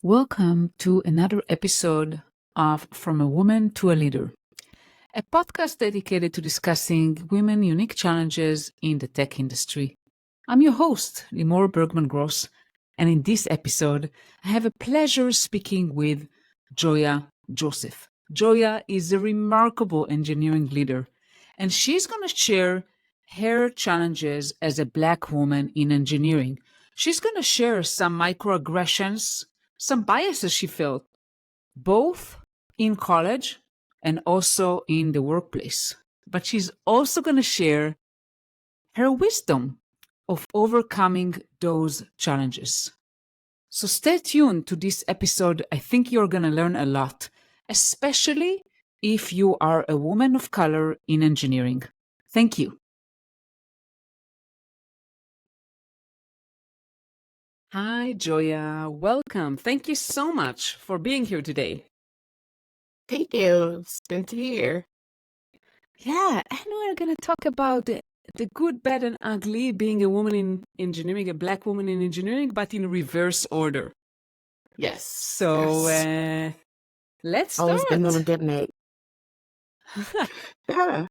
Welcome to another episode of From a Woman to a Leader, a podcast dedicated to discussing women unique challenges in the tech industry. I'm your host, Limor Bergman-Gross, and in this episode, I have a pleasure speaking with Joya Joseph. Joya is a remarkable engineering leader, and she's going to share her challenges as a Black woman in engineering. She's going to share some microaggressions, some biases she felt, both in college and also in the workplace. But she's also going to share her wisdom of overcoming those challenges. So stay tuned to this episode. I think you're going to learn a lot, especially if you are a woman of color in engineering. Thank you. Hi, Joya. Welcome. Thank you so much for being here today. Thank you. It's good to be here. Yeah, and we're going to talk about the good, bad, and ugly being a woman in engineering, a Black woman in engineering, but in reverse order. Yes. So yes. let's Always been on a start. good note. Yeah.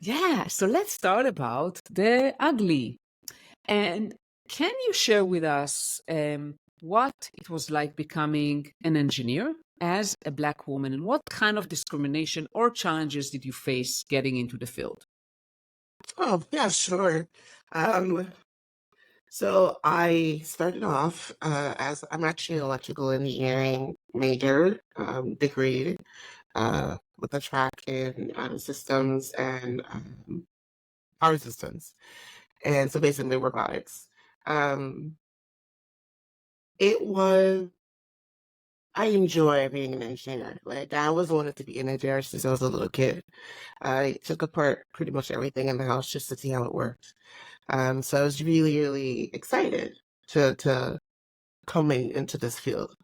Yeah, so let's start about the ugly. And can you share with us what it was like becoming an engineer as a Black woman, and what kind of discrimination or challenges did you face getting into the field? Oh, yeah, sure. Um, so I started off as I'm actually an electrical engineering major, degree, with a track in systems and power systems, and so basically robotics. Um, it was I enjoy being an engineer. Like I always wanted to be an engineer since I was a little kid. I took apart pretty much everything in the house just to see how it worked. So I was really, really excited to coming into this field.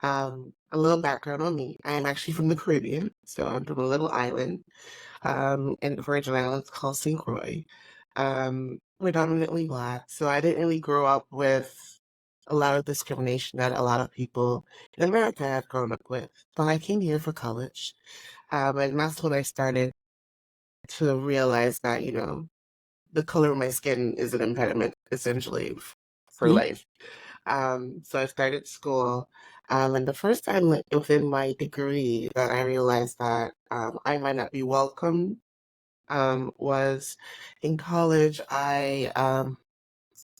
A little background on me. I am actually from the Caribbean, so I'm from a little island in the Virgin Islands called St. Croix. Predominantly Black, so I didn't really grow up with a lot of discrimination that a lot of people in America have grown up with. So I came here for college, and that's when I started to realize that, the color of my skin is an impediment, essentially, for Hmm? life. So I started school, and the first time within my degree that I realized that I might not be welcome was in college. I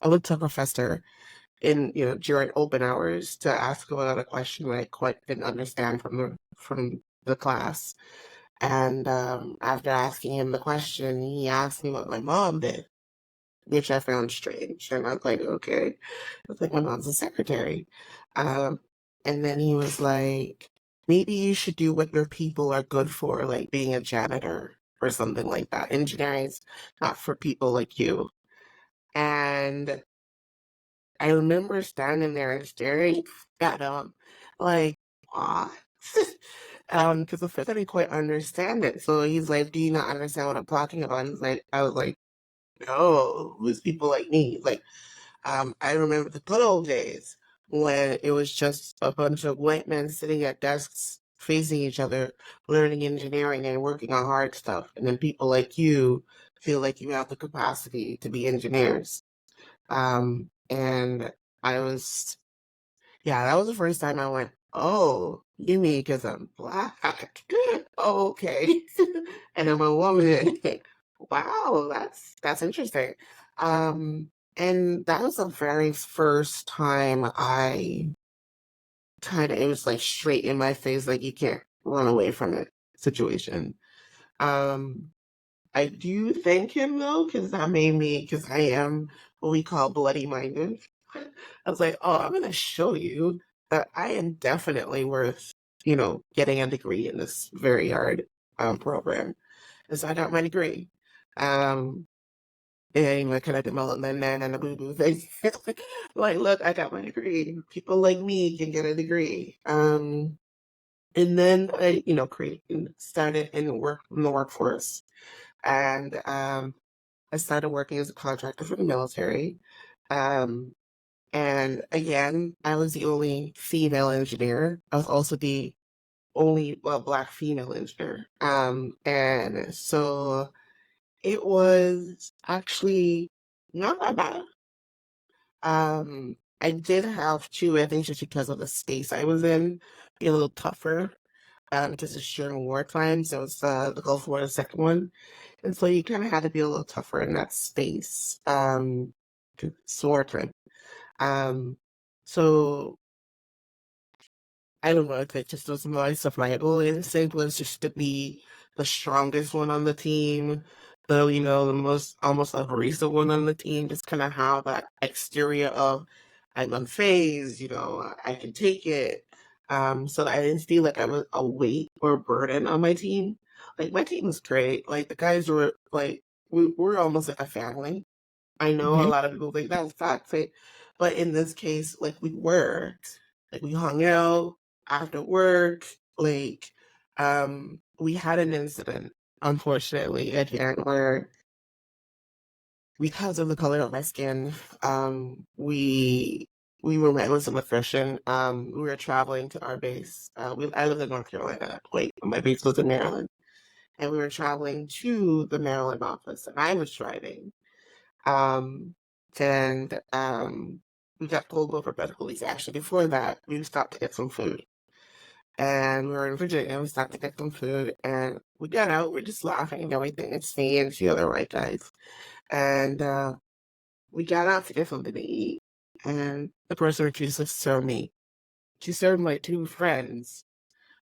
looked to a professor during open hours to ask about a question that I quite didn't understand from the class. And after asking him the question, he asked me what my mom did, which I found strange. And I was like, okay. I was like, my mom's a secretary. Um, and then he was like, maybe you should do what your people are good for, like being a janitor or something like that. Engineering's not for people like you. And I remember standing there and staring at him, like, what? Because at first I didn't quite understand it. So he's like, "Do you not understand what I'm talking about?" And I was like, "No, who's people like me?" Like, I remember the good old days when it was just a bunch of white men sitting at desks facing each other, learning engineering and working on hard stuff, and then people like you feel like you have the capacity to be engineers. And I was, yeah, that was the first time I went, oh, you mean because I'm Black? Oh, okay. And I'm a woman. Wow, that's interesting. And that was the very first time I kind of, it was like straight in my face, like you can't run away from it situation. Um, I do thank him though, because that made me, because I am what we call bloody minded. I was like, oh, I'm gonna show you that I am definitely worth, getting a degree in this very hard program. And so I got my degree. Um, and I kind of developed my man and a boo boo thing. Like, look, I got my degree. People like me can get a degree. And then I, started in the workforce. And I started working as a contractor for the military. Um, And again, I was the only female engineer. I was also the only black female engineer. And so it was actually not that bad. I did have to, I think just because of the space I was in, be a little tougher. Because it's during wartime, so it's the Gulf War, the second one. And so you kind of had to be a little tougher in that space, sort of. Um, so I don't know if it just was my survival instinct was just to be the strongest one on the team, the most almost abrasive one on the team, just kind of have that exterior of I'm unfazed, I can take it. So that I didn't feel like I was a weight or a burden on my team. Like my team was great. Like the guys were like we were almost like a family. I know a Mhm. lot of people think that's toxic, but in this case, like we were, like we hung out after work, like we had an incident, unfortunately, again, where because of the color of my skin, we were met with some oppression. We were traveling to our base. I live in North Carolina. Wait, my base was in Maryland, and we were traveling to the Maryland office, and I was driving. Um, and we got pulled over by the police. Actually, before that, we stopped to get some food. And we were in Virginia, we stopped to get some food, and we got out, we're just laughing and everything. It's me and the other white guys. And we got out to get something to eat, and the person refused to serve me. She served my two friends,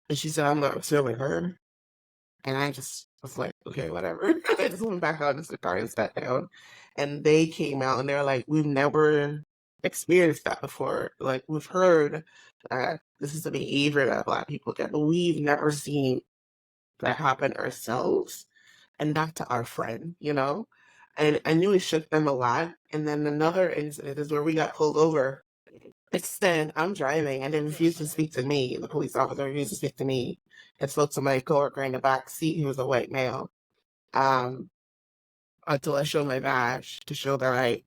and she said, I'm not serving her. And I just was like, okay, whatever. I just went back out into the car and sat down. And they came out and they were like, we've never experienced that before. Like, we've heard that this is a behavior that Black people get, but we've never seen that happen ourselves and not to our friend. And I knew it shook them a lot. And then another incident is where we got pulled over. Instead, I'm driving and they refused to speak to me. The police officer refused to speak to me and spoke to my coworker in the back seat who was a white male. Um, until I showed my badge to show that I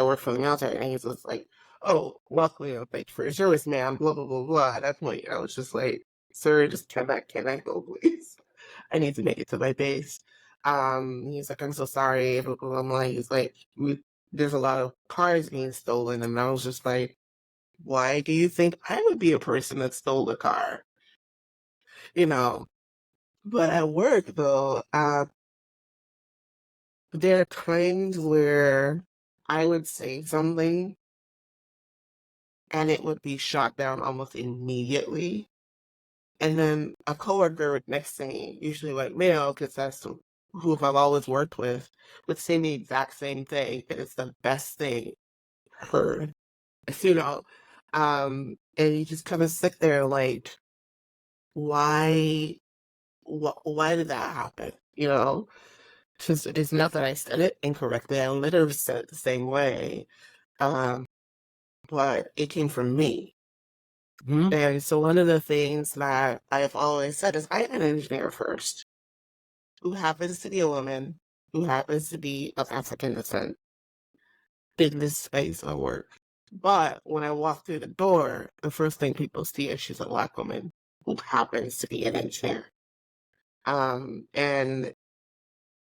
work for the military. And he was like, oh, luckily, thank you for your service, ma'am, blah, blah, blah, blah. At that point, I was just like, sir, just can I go, please? I need to make it to my base. He's like, I'm so sorry. Blah, blah, blah. He's like, there's a lot of cars being stolen. And I was just like, why do you think I would be a person that stole a car? You know, but at work though, there are times where I would say something and it would be shot down almost immediately. And then a coworker next to me, usually white male, because that's who I've always worked with, would say the exact same thing. And it's the best thing I've heard. You know, and you just kind of sit there like, why why did that happen? Since it's not that I said it incorrectly, I literally said it the same way, um, but it came from me. Mhm. And so one of the things that I've always said is I'm an engineer first, who happens to be a woman, who happens to be of African descent in this space of work. But when I walk through the door, the first thing people see is she's a Black woman who happens to be an engineer. And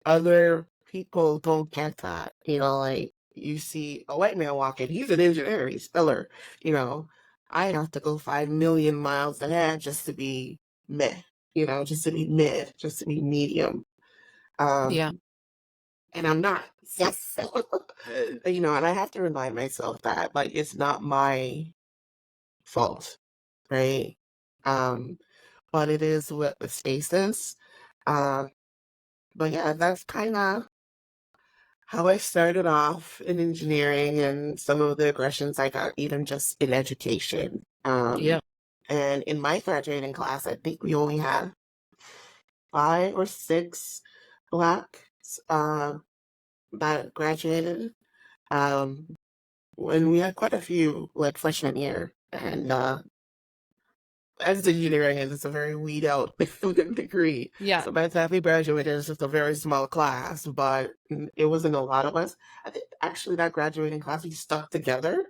other people don't get that. Like you see a white man walking, he's an engineer, he's stellar. I have to go 5 million miles ahead just to be meh, just to be mid, just to be medium. Yeah. Um, and I'm not. Yes. And I have to remind myself that like it's not my fault, right? Um, but it is what the space is. Um, but yeah, that's kind of how I started off in engineering and some of the aggressions I got even just in education. Yeah. And in my graduating class, I think we only had 5 or 6 Blacks that graduated. Um, and we had quite a few like freshman year. And as engineering is, it's a very weed out degree. Yeah. So by the time we graduated, it's just a very small class, but it wasn't a lot of us. I think actually that graduating class, we stuck together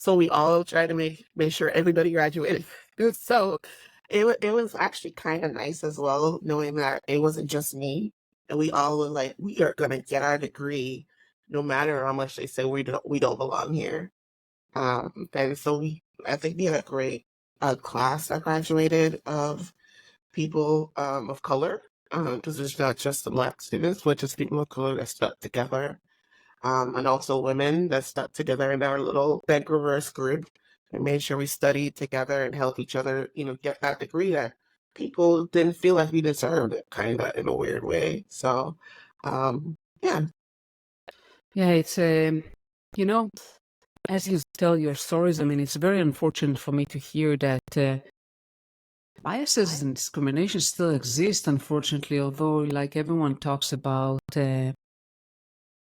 So we all tried to make sure everybody graduated. So it was actually kind of nice as well, knowing that it wasn't just me, and we all were like, we are gonna get our degree, no matter how much they say we don't belong here. And so I think we had a great class that graduated of people of color, because it's not just the Black students, but just people of color that stuck together, and also women that stuck together in our little beg reverse group and made sure we studied together and helped each other, get that degree that people didn't feel like we deserved it, kind of in a weird way. So, yeah. Yeah, it's you know, as you tell your stories, I mean, it's very unfortunate for me to hear that biases and discrimination still exist, unfortunately, although, like, everyone talks about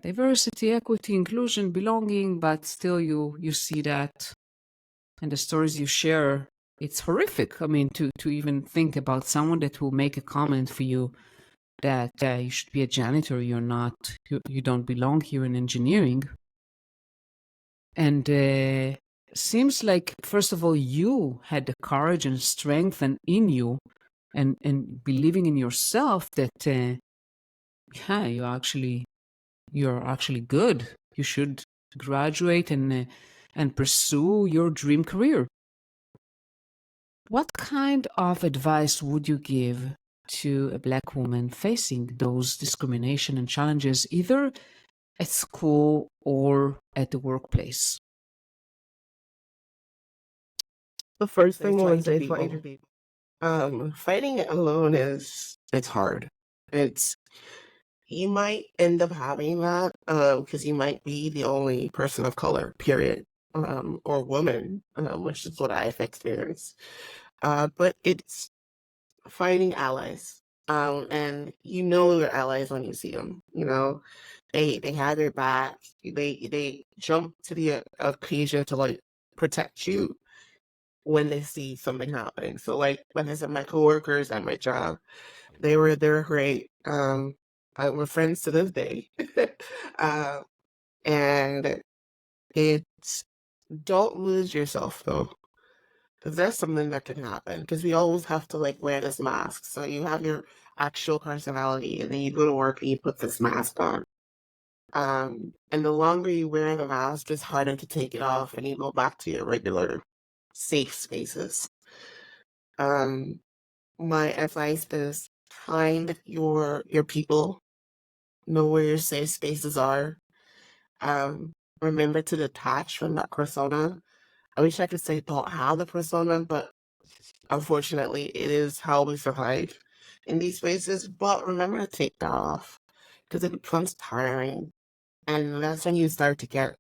diversity, equity, inclusion, belonging, but still you see that, and the stories you share, it's horrific. I mean, to even think about someone that will make a comment for you that you should be a janitor, you don't belong here in engineering. And seems like, first of all, you had the courage and strength and in you, and believing in yourself that yeah, you're actually good. You should graduate and pursue your dream career. What kind of advice would you give to a Black woman facing those discrimination and challenges, either at school or at the workplace? The first thing I would say to people, fighting it alone it's hard. It's You might end up having that because you might be the only person of color, period, or woman, which is what I've experienced. But it's finding allies, and you know your allies when you see them. They have your back. They jump to the occasion to like protect you when they see something happening. So like when I said my coworkers at my job, they were great. We're friends to this day. uh, and it's don't lose yourself though. 'Cause that's something that can happen. Because we always have to like wear this mask. So you have your actual personality, and then you go to work and you put this mask on. And the longer you wear the mask, it's harder to take it off, and you go back to your regular safe spaces. Um, my advice is find your people, know where your safe spaces are. Remember to detach from that persona. I wish I could say don't have the persona, but unfortunately, it is how we survive in these spaces. But remember to take that off because it becomes tiring. And that's when you start to get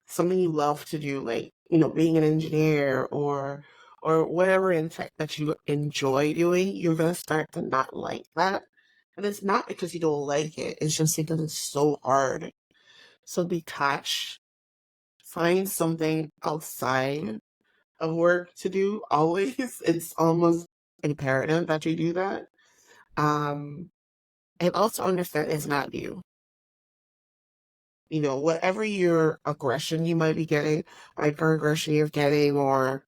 something you love to do, like, being an engineer or whatever in tech that you enjoy doing, you're gonna start to not like that. And it's not because you don't like it, it's just because it's so hard. So detach, find something outside of work to do always. It's almost imperative that you do that. Um, and also understand it's not you. Whatever your aggression you might be getting, microaggression you're getting, or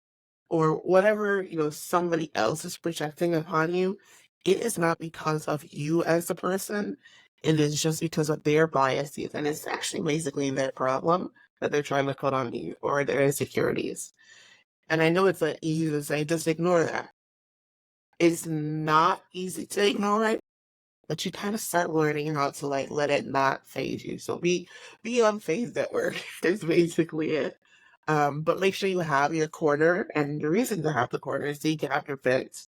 whatever, somebody else is projecting upon you, it is not because of you as a person. It is just because of their biases. And it's actually basically their problem that they're trying to put on you or their insecurities. And I know it's not easy to say, just ignore that. It's not easy to ignore it, but you kind of start learning how to like let it not phase you. So be unfazed at work is basically it. But make sure you have your corner, and the reason to have the corner is so you can have your fix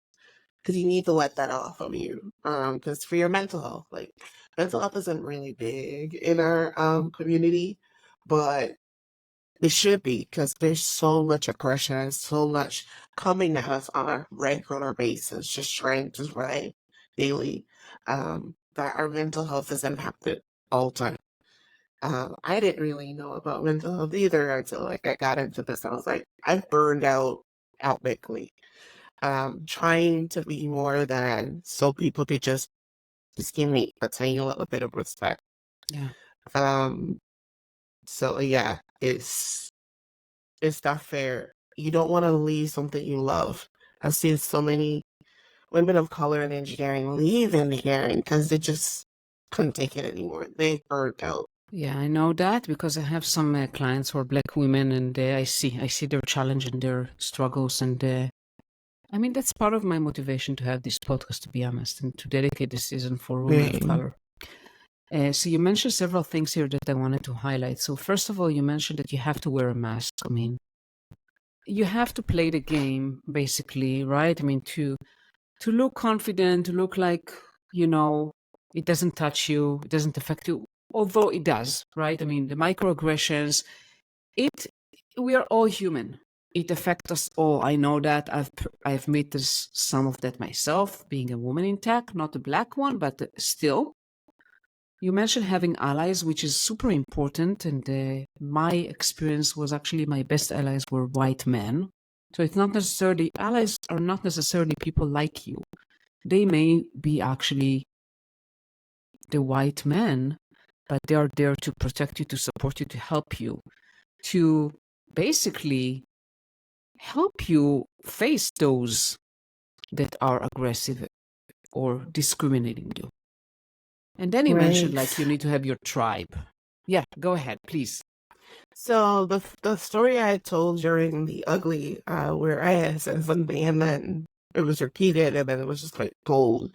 because you need to let that off of you. Because for your mental health, like mental health isn't really big in our community, but it should be because there's so much aggression and so much coming at us on a regular basis, just trying to survive daily. That our mental health is impacted all the time. I didn't really know about mental health either until like I got into this. I was like, I've burned out quickly. Trying to be more than so people could just give me a tiny little bit of respect. Yeah. Um, so yeah, it's It's not fair. You don't want to leave something you love. I've seen so many women of color in engineering leave engineering because they just couldn't take it anymore. They burnt out. Yeah, I know that because I have some clients who are Black women, and I see their challenge and their struggles, and I mean that's part of my motivation to have this podcast, to be honest, and to dedicate this season for women of Really. color. So you mentioned several things here that I wanted to highlight. So first of all, you mentioned that you have to wear a mask. I mean, you have to play the game, basically, right? I mean, to look confident, to look like, you know, it doesn't touch you, it doesn't affect you, although it does, right? I mean, the microaggressions, it, we are all human. It affects us all. I know that I've met this, some of that myself, being a woman in tech, not a black one, but still. You mentioned having allies, which is super important. And my experience was actually my best allies were white men. So it's not necessarily, allies are not necessarily people like you. They may be actually the white men, but they are there to protect you, to support you, to help you, to basically help you face those that are aggressive or discriminating you. And then you mentioned like you Right. need to have your tribe. Yeah, go ahead, please. So the story I told during the ugly, where I had said something and then it was repeated and then it was just like told.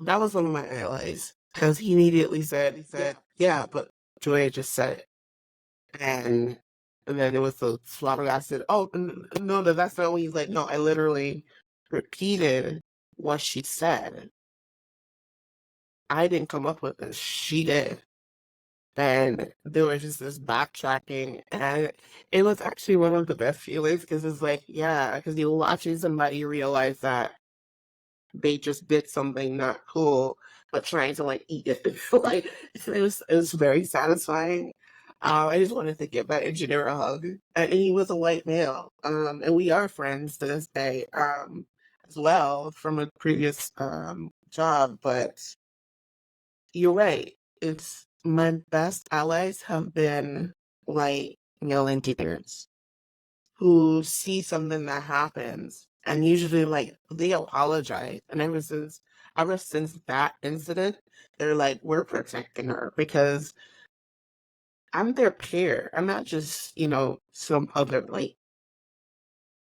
That was one of my allies because he immediately said, yeah, but Joya just said it. And then it was the flabbergasted, oh, no, that's not what he's like. No, I literally repeated what she said. I didn't come up with this. She did. And there was just this backtracking. And it was actually one of the best feelings because it's like, yeah, because you're watching somebody realize that they just did something not cool, but trying to like eat it. Like it was very satisfying. I just wanted to give that engineer a hug, and he was a white male. And we are friends to this day, as well from a previous job. But you're right. It's my best allies have been white male engineers who see something that happens and usually like they apologize. And ever since that incident, they're like, we're protecting her because I'm their peer. I'm not just, some other like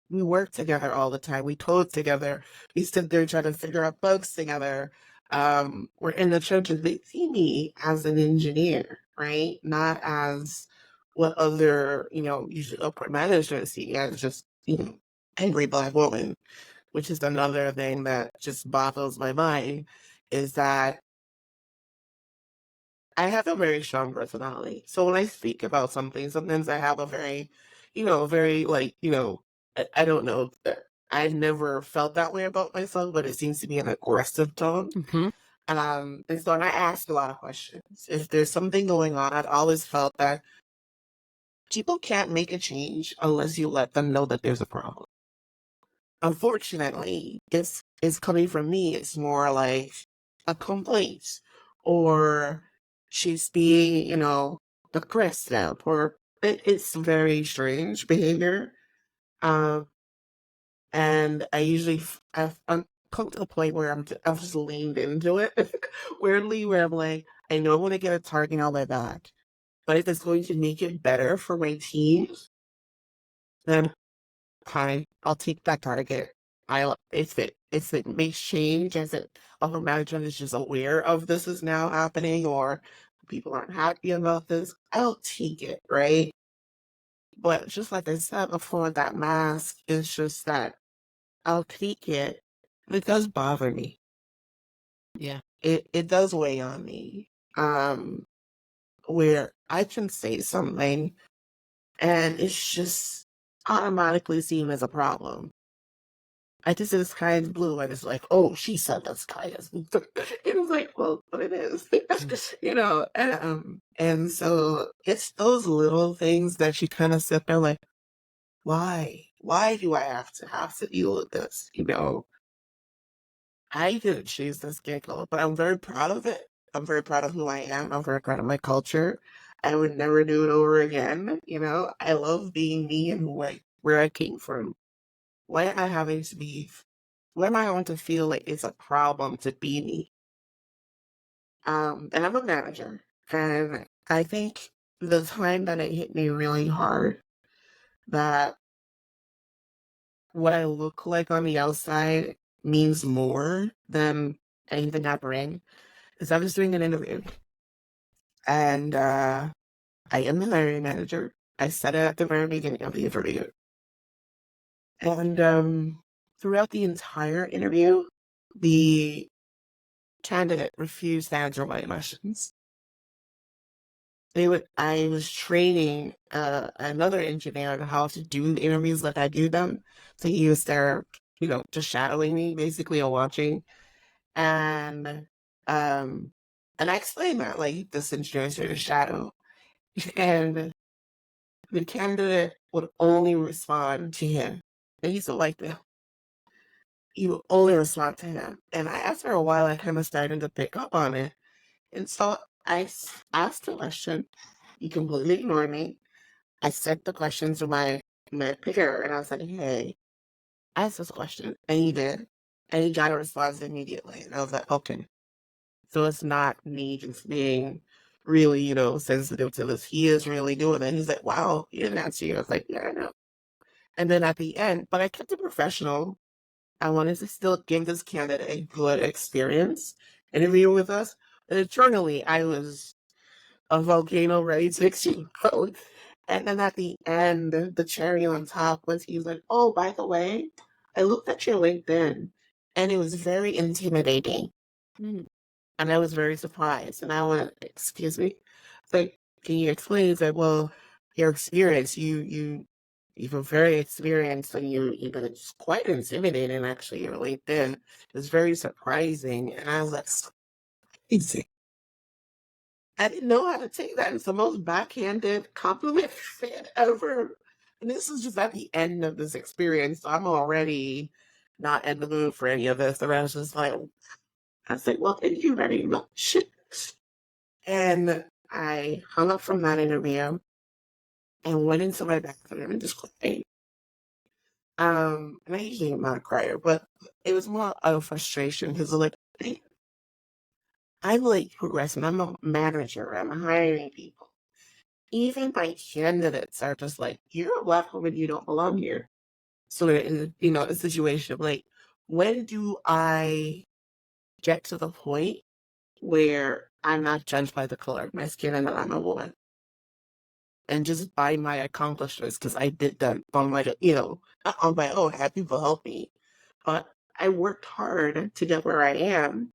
we work together all the time. We code together. We sit there trying to figure out bugs together. We're in the trenches. They see me as an engineer, right? Not as what other, usually upper management see me as just, angry black woman, which is another thing that just boggles my mind, is that I have a very strong personality. So when I speak about something, sometimes I have a very, very like, I don't know. I've never felt that way about myself, but it seems to be an aggressive tone. Mm-hmm. And so and I ask a lot of questions. If there's something going on, I've always felt that people can't make a change unless you let them know that there's a problem. Unfortunately, it's coming from me. It's more like a complaint, or she's being, aggressive, or it's very strange behavior. Um, and I usually I'm come to the point where I've just leaned into it weirdly, where I'm like, I know I want to get a target on my back, but if it's going to make it better for my team, then fine, I'll take that target. If it makes change, as it upper management is just aware of this is now happening, or people aren't happy about this, I'll take it, right? But just like I said before, that mask is just that I'll take it. It does bother me. Yeah. It does weigh on me. Where I can say something and it's just automatically seen as a problem. I just said the sky is blue, and it's like, oh, she said the sky is blue. It was like, well, but it is, and so it's those little things that you kind of sit there like, why? Why do I have to deal with this? I didn't choose this giggle, but I'm very proud of it. I'm very proud of who I am. I'm very proud of my culture. I would never do it over again. I love being me and where I came from. Why am I having to be? Why am I going to feel like it's a problem to be me? And I'm a manager, and I think the time that it hit me really hard that what I look like on the outside means more than anything I bring is I was doing an interview, and I am the hiring manager. I said it at the very beginning of the interview. And throughout the entire interview, the candidate refused to answer my questions. I was training another engineer on how to do the interviews like I do them. So he was there, just shadowing me, basically, or watching. And um, and I explained that, like, this engineer is here to shadow. And the candidate would only respond to him. And he's like that. He would only respond to him. And after a while, I kind of started to pick up on it. And so asked the question. He completely ignored me. I sent the question to my picker, and I was like, hey, ask this question. And he did. And he got a response immediately. And I was like, okay. So it's not me just being really, sensitive to this. He is really doing it. He's like, wow, he didn't answer you. I was like, yeah, I know. And then at the end, but I kept it professional. I wanted to still give this candidate a good experience interviewing with us. And internally, I was a volcano ready to explode. And then at the end, the cherry on top was he was like, oh, by the way, I looked at your LinkedIn and it was very intimidating. And I was very surprised. And I went, excuse me? It's like, can you explain? He's like, well, your experience, you're very experienced and it's quite intimidating, actually, your LinkedIn. It's very surprising. And I was like, easy. I didn't know how to take that. It's the most backhanded compliment ever. And this is just at the end of this experience. So I'm already not in the mood for any of this. And I was just like, I said, well, thank you very much. And I hung up from that interview and went into my bathroom and just cried. And I usually am not a crier, but it was more out of frustration because like I'm like progressing. I'm a manager. I'm hiring people. Even my candidates are just like, you're a black woman, you don't belong here. So in a situation of like, when do I get to the point where I'm not judged by the color of my skin and that I'm a woman? And just by my accomplishments, because I did that on my, not on my own, had people help me. But I worked hard to get where I am.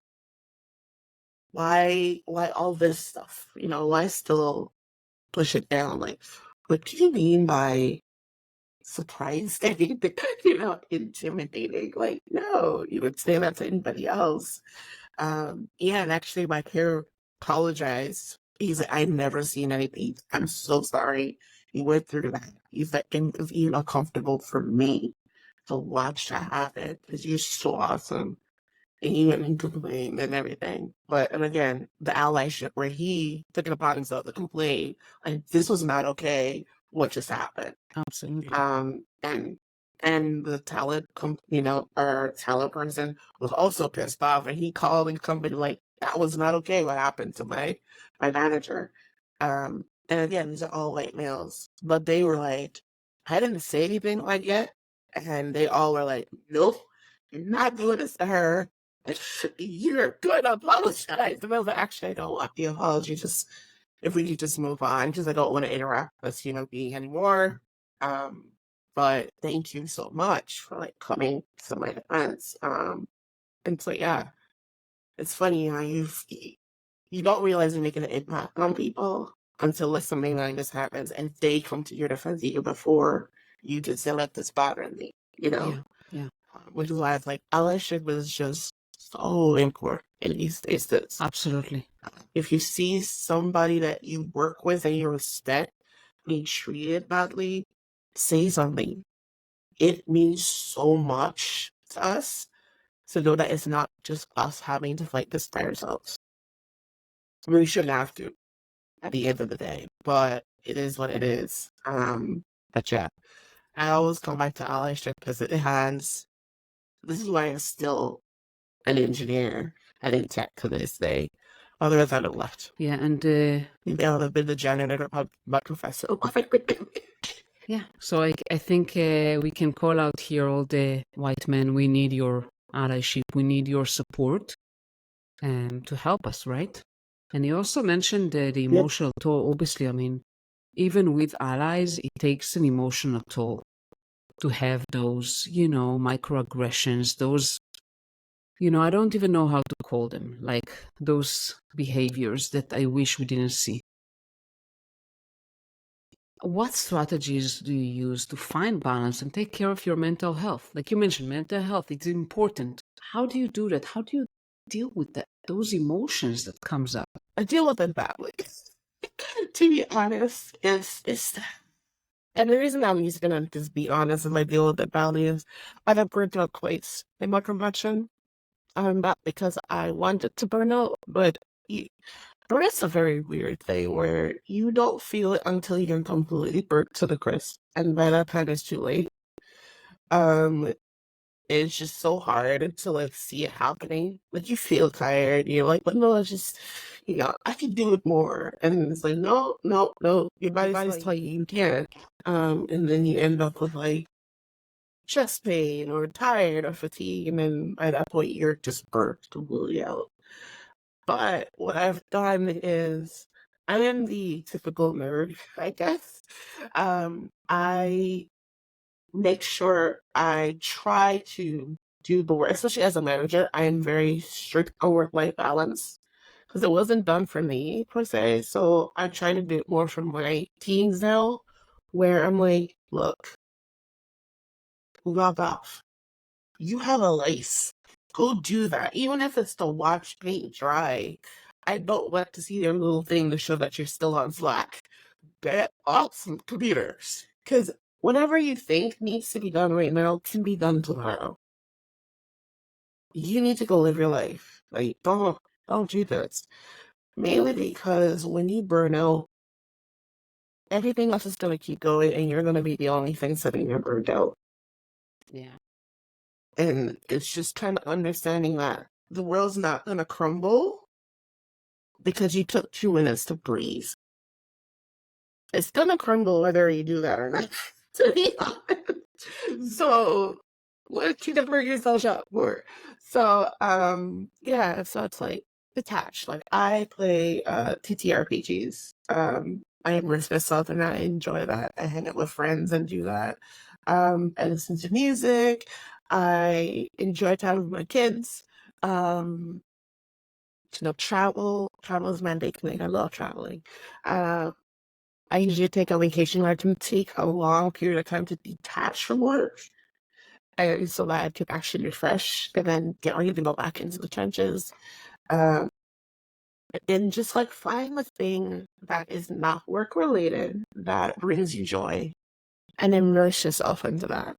Why all this stuff? Why still push it down? Like, what do you mean by surprised anything, intimidating? Like, no, you would say that to anybody else. Yeah, and actually my peer apologized. He's like, I've never seen anything. I'm so sorry you went through that. He's like, it was even uncomfortable for me to watch that happen because you're so awesome. And he went and complained and everything. And again, the allyship where he took it upon himself to complain, like, this was not okay. What just happened? Absolutely. And the our talent person was also pissed off, and he called the company like that was not okay. What happened to my manager? And again, these are all white males, but they were like, I didn't say anything like that, and they all were like, nope, you're not doing this to her. You're going to apologize. And I was like, actually, I don't want the apology. Just if we could just move on, because I don't want to interact with this human being anymore. But thank you so much for like coming to my defense. And so yeah, it's funny how you don't realize you're making an impact on people until like something like this happens and they come to your defense even before you just say, let this bother me, Yeah. Which is why it's like allyship is just so important in these cases. Absolutely. If you see somebody that you work with and you respect being treated badly, say something. It means so much to us to know that it's not just us having to fight this by ourselves. We shouldn't have to. at the end of the day, but it is what it is. But yeah, I always come back to allyship because this is why I'm still an engineer and tech to this day. Otherwise, I'd have left. Yeah, and Maybe I would have been the janitor, my professor. yeah, so I think we can call out here all the white men. We need your allyship. We need your support to help us, right? And you also mentioned the Yep. emotional toll. Obviously, I mean, even with allies, it takes an emotional toll to have those, microaggressions, those, I don't even know how to call them, like those behaviors that I wish we didn't see. What strategies do you use to find balance and take care of your mental health? Like you mentioned, mental health, it's important. How do you do that? How do you deal with that, those emotions that comes up? I deal with it badly. To be honest, and the reason I'm just gonna just be honest and I deal with it badly is I've burnt out twice in my convention. Not because I wanted to burn out, but burnout's a very weird thing where you don't feel it until you're completely burnt to the crisp, and by that time it's too late. Um, it's just so hard to like see it happening. Like you feel tired, you're like, but no, it's just, I could do it more. And it's like, no, no, no. Your body's telling you can't. And then you end up with like chest pain or tired or fatigue, and then by that point you're just burnt completely out. But what I've done is I am the typical nerd, I guess. I make sure I try to do the work, especially as a manager. I am very strict on work-life balance because it wasn't done for me per se. So I try to do it more for my teams now, where I'm like, look, log off. You have a lice. Go do that. Even if it's to watch paint dry. I don't want to see their little thing to show that you're still on Slack. Get off some computers. Because whatever you think needs to be done right now can be done tomorrow. You need to go live your life. Like, don't do this. Mainly because when you burn out, everything else is going to keep going and you're going to be the only thing sitting there burned out. Yeah. And it's just kind of understanding that the world's not going to crumble because you took 2 minutes to breathe. It's going to crumble whether you do that or not, to be honest. So, what you never yourself up for? So, yeah, so it's like detached. Like, I play TTRPGs. I immerse myself in that. I enjoy that. I hang out with friends and do that. I listen to music. I enjoy time with my kids. Um, travel. Travel is my big thing. I love traveling. Uh, I usually take a vacation where I can take a long period of time to detach from work, so that I can actually refresh and then get ready to go back into the trenches. Um, and just like find the thing that is not work related that brings you joy and immerse yourself into that,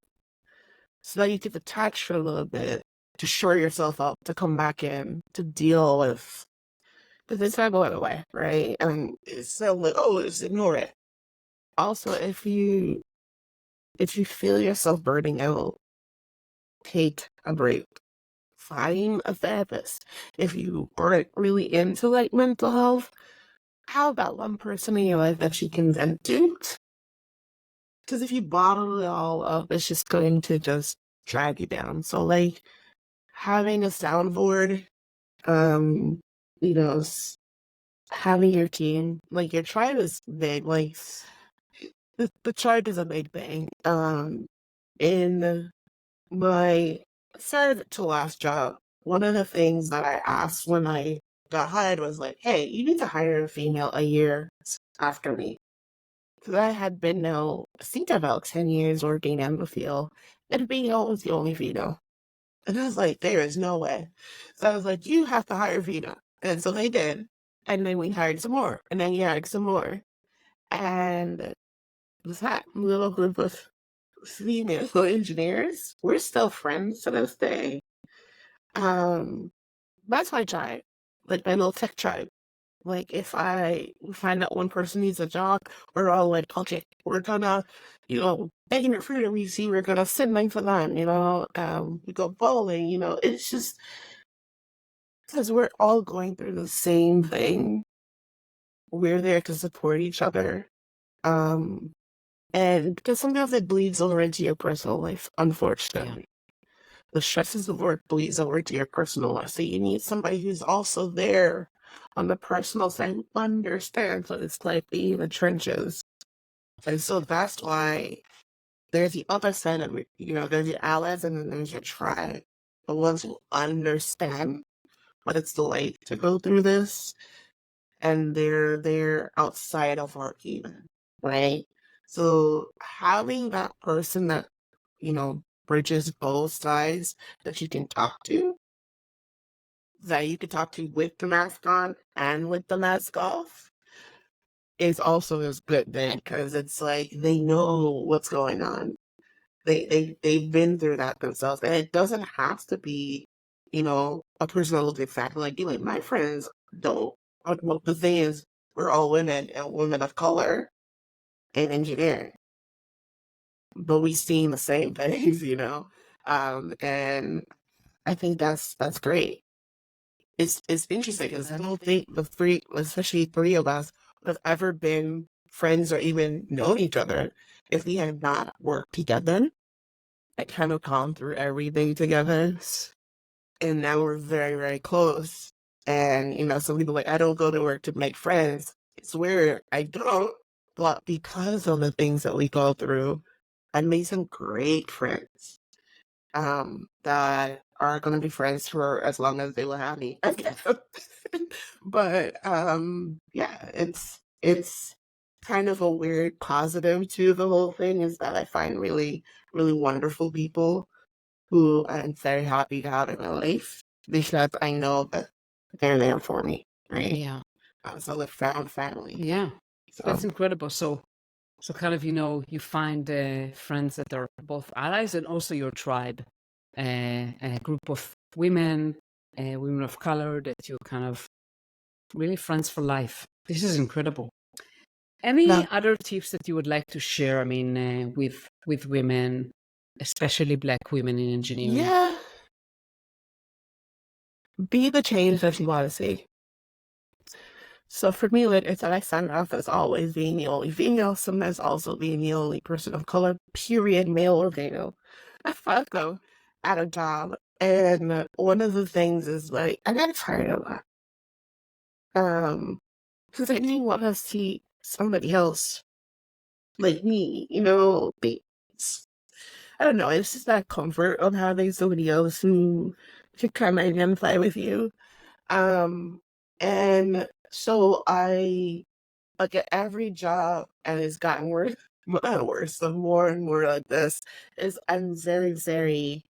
so that you can detach for a little bit to shore yourself up to come back in to deal with, because it's not going away, right? And it's so like, oh, just ignore it. Also, if you feel yourself burning out, take a break. Find a therapist. If you aren't really into like mental health, have that one person in your life that you can vent to. Because if you bottle it all up, it's just going to just drag you down. So like having a soundboard, um, you know, having your team, like your tribe is big. Like the tribe is a big thing. In my third to last job, one of the things that I asked when I got hired was like, hey, you need to hire a female a year after me. Because I had been now, I think about 10 years working in the field, and Vito was the only Vito. And I was like, there is no way. So I was like, you have to hire Vito. And so they did. And then we hired some more. And then he hired some more. And that little group of female engineers, we're still friends to this day. That's my tribe, like my little tech tribe. Like if we find that one person needs a jog, we're all like, okay, we're gonna, begging your freedom, you see, we're gonna sit in for them, we go bowling, it's just because we're all going through the same thing. We're there to support each other. Um, and because sometimes it bleeds over into your personal life, unfortunately. The stresses of work bleeds over to your personal life. So you need somebody who's also there on the personal side who understands what it's like being in the trenches. And so that's why there's the other side of it. There's your allies and then there's your tribe. The ones who understand what it's like to go through this, and they're outside of work even, right? So having that person that, bridges both sides that you can talk to, that you can talk to with the mask on and with the mask off, is also as good then, because it's like they know what's going on. They've been through that themselves, and it doesn't have to be, a person that looks exactly like you. Like my friends don't. Well, the thing is, we're all women and women of color in engineering, but we see the same things, and I think that's great. It's interesting because I don't think the three, especially three of us, have ever been friends or even known each other if we had not worked together. I kind of gone through everything together, and now we're very, very close. And some people like, I don't go to work to make friends. It's weird. I don't, but because of the things that we go through, I made some great friends. That are going to be friends for as long as they will have me. I guess. But yeah, it's kind of a weird positive to the whole thing is that I find really, really wonderful people who I'm very happy to have in my life because I know that they're there for me, right? Yeah. So I found family. Yeah. So That's incredible. So kind of, you find friends that are both allies and also your tribe, a group of women, women of color that you kind of really friends for life. This is incredible. Any now, other tips that you would like to share? I mean, with women, especially Black women in engineering. yeah, be the change that you want to see. So for me, like I said, I started off as always being the only female, sometimes also being the only person of color, period, male or female. I fuck them at a job. And one of the things is like, I got tired of that. Because I didn't want to see somebody else like me, I don't know, it's just that comfort of having somebody else who can kind of identify with you. And so I like at every job, and it's gotten worse, well, not worse, but more and more like this, is I'm very, very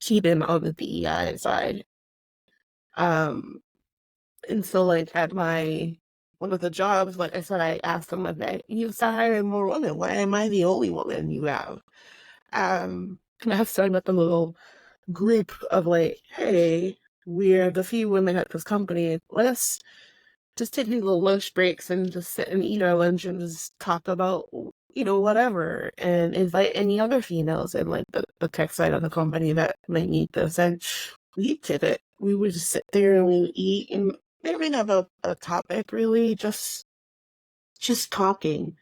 keen on the DEI side. Um, and so like at one of the jobs, like I said, I asked them like, you start hiring more women. Why am I the only woman you have? And I have started up a little group of like, hey, we're the few women at this company. Let's just take these little lunch breaks and just sit and eat our lunch and just talk about, whatever, and invite any other females in like the tech side of the company that might need this. And we did it. We would just sit there and we would eat and maybe not have a topic really, just talking.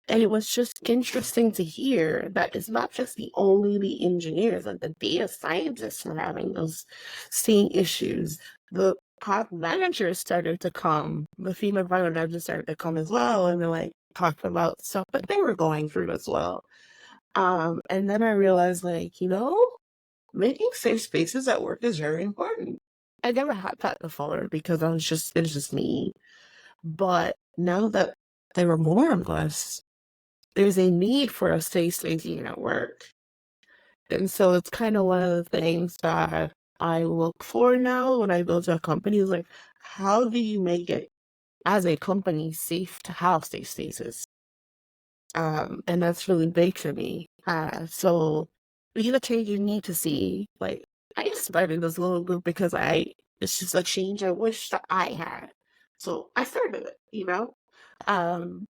And it was just interesting to hear that it's not just the engineers, like the data scientists were having those same issues. The product managers started to come, the female product managers started to come as well, and they're like talking about stuff that they were going through as well. And then I realized, like, making safe spaces at work is very important. I never had that before because it's just me. But now that there are more of us, there's a need for a safe space even at work. And so it's kind of one of the things that I look for now when I go to a company is like, how do you make it as a company safe to have safe spaces? And that's really big for me. So be the change you need to see. Like I started this little group because it's just a change I wish that I had. So I started it, um,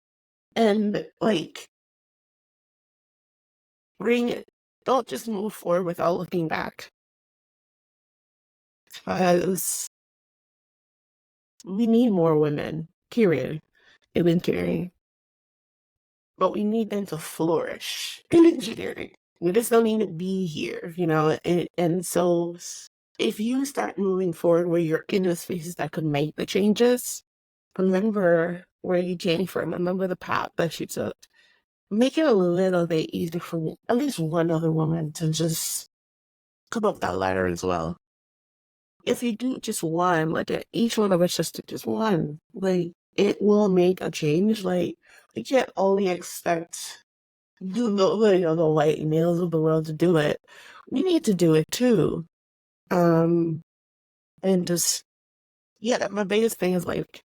and like bring it. Don't just move forward without looking back, because we need more women. Period. In engineering, but we need them to flourish in engineering. We just don't need to be here, and so if you start moving forward where you're in the spaces that could make the changes, remember where you came from, remember the path that you took. Make it a little bit easier for at least one other woman to just come up that ladder as well. If you do just one, like each one of us just do just one, like it will make a change. Like we can't only expect the white males of the world to do it. We need to do it too. And just my biggest thing is like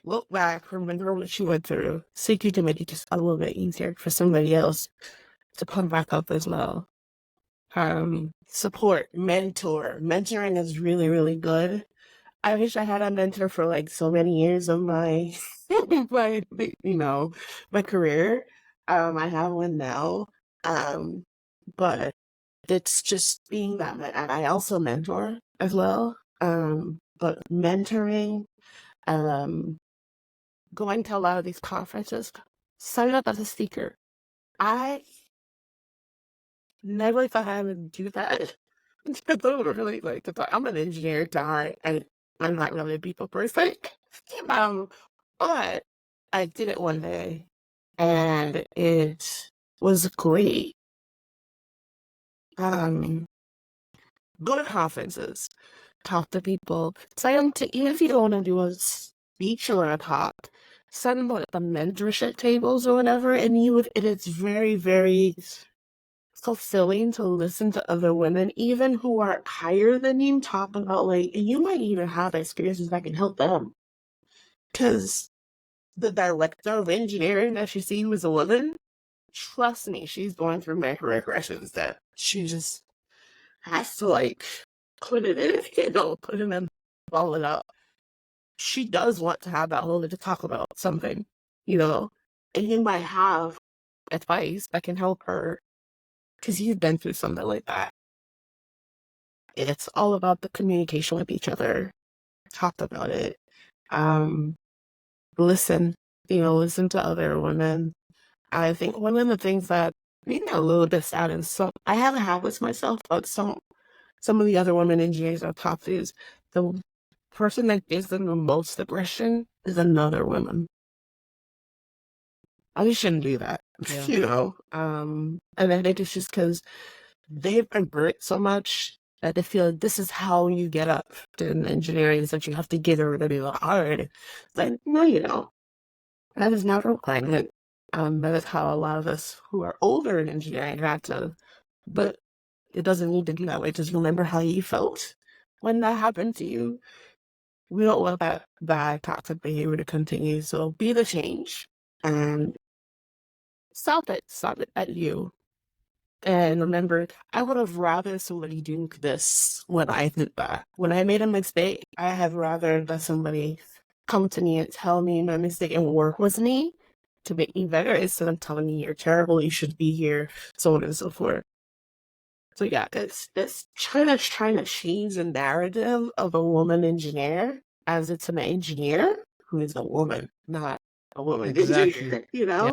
look back, remember what you went through, seek you to make it just a little bit easier for somebody else to come back up as well. Support, mentoring is really, really good. I wish I had a mentor for like so many years of my my my career. I have one now. But it's just being that, and I also mentor as well. But mentoring, um, going to a lot of these conferences, sign up as a speaker. I never thought I would do that. I don't really like to talk. I'm an engineer at heart, and I'm not really a people person. Um, but I did it one day, and it was great. Go to conferences, talk to people, sign them to, even if you don't want to do a speech or a talk, sign them at the mentorship tables or whatever, and it is very, very fulfilling to listen to other women, even who are higher than you, talk about and you might even have experiences that can help them. Because the director of engineering that you see who is a woman, trust me, she's going through microaggressions that she just has to put it in, put it in, follow it up. She does want to have that moment to talk about something, and you might have advice that can help her because you've been through something like that. It's all about the communication with each other. Talk about it. Listen, listen to other women. I think one of the things that made me a little bit sad, and I haven't had this myself, but some of the other women engineers I've talked to is the person that gives them the most aggression is another woman. I shouldn't do that, Yeah. And I think it's just because they've been burnt so much that they feel like this is how you get up in engineering, is that you have to get really hard. It's like, no, you don't. That is not requirement. That is how a lot of us who are older in engineering had to. But it doesn't need to be that way. Just remember how you felt when that happened to you. We don't want that bad toxic behavior to continue. So be the change and stop it at you. And remember, I would have rather somebody do this when I did that. When I made a mistake, I have rather that somebody come to me and tell me my mistake and work with me to make me better instead of telling me you're terrible, you should be here, so on and so forth. So yeah, it's trying to change the narrative of a woman engineer as it's an engineer who is a woman, not a woman Exactly. engineer, Yeah.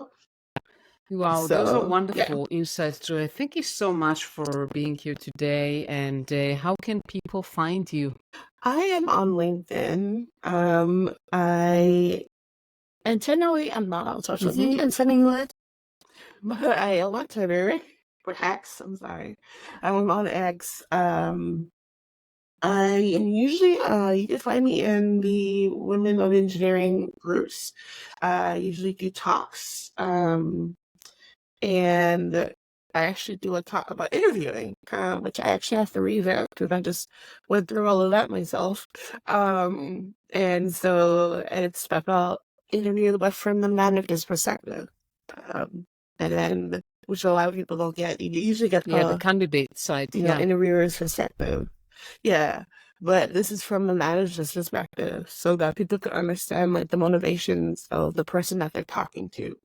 Wow, those are So yeah. wonderful insights, Joy. Thank you so much for being here today. And how can people find you? I am on LinkedIn. I intentionally am not on social media anymore, but I am on Twitter or X. I'm sorry, I'm on X. I am usually you can find me in the Women of Engineering groups. I usually do talks. And I actually do a talk about interviewing, which I actually have to revamp because I just went through all of that myself. And so it's about interviewing but from the manager's perspective. And then, which a lot of people don't get. You usually get Yeah, the candidate side. Yeah. interviewer's perspective. Yeah. but this is from the manager's perspective so that people can understand like the motivations of the person that they're talking to,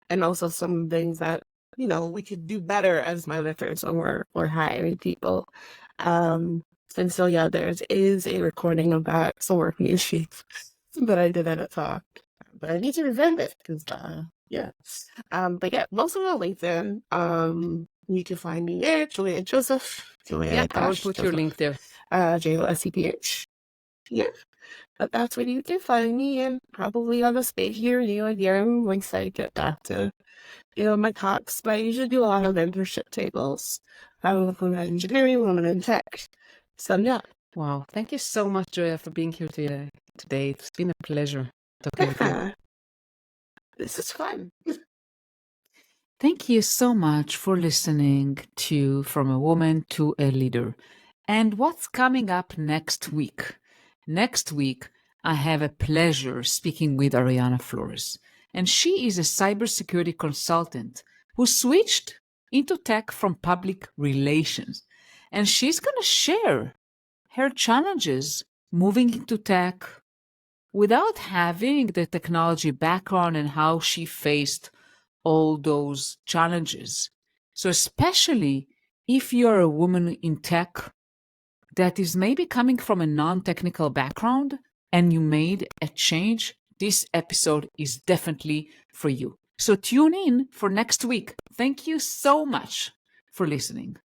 and also some things that, you know, we could do better as managers when we're hiring people. Um, and so yeah, there is a recording of that somewhere from YouTube that I did at a talk, but I need to revamp it because yeah. But yeah, most of my LinkedIn. You can find me there, Joya Joseph. Yeah, Joya I will dash put your Joseph. link there. Joseph. Yeah, but that's where you can find me, and probably on the space here, you know, here once I get back to, you know, my talks. But I usually do a lot of mentorship tables. I'm women in engineering, women in tech. So yeah. Wow. Thank you so much, Joya, for being here today. It's been a pleasure talking with you. Yeah, this is fun. Thank you so much for listening to From a Woman to a Leader. And what's coming up next week? Next week, I have a pleasure speaking with Ariana Flores. And she is a cybersecurity consultant who switched into tech from public relations. And she's going to share her challenges moving into tech without having the technology background and how she faced all those challenges. So, especially if you're a woman in tech that is maybe coming from a non technical background and you made a change, this episode is definitely for you. So, tune in for next week. Thank you so much for listening.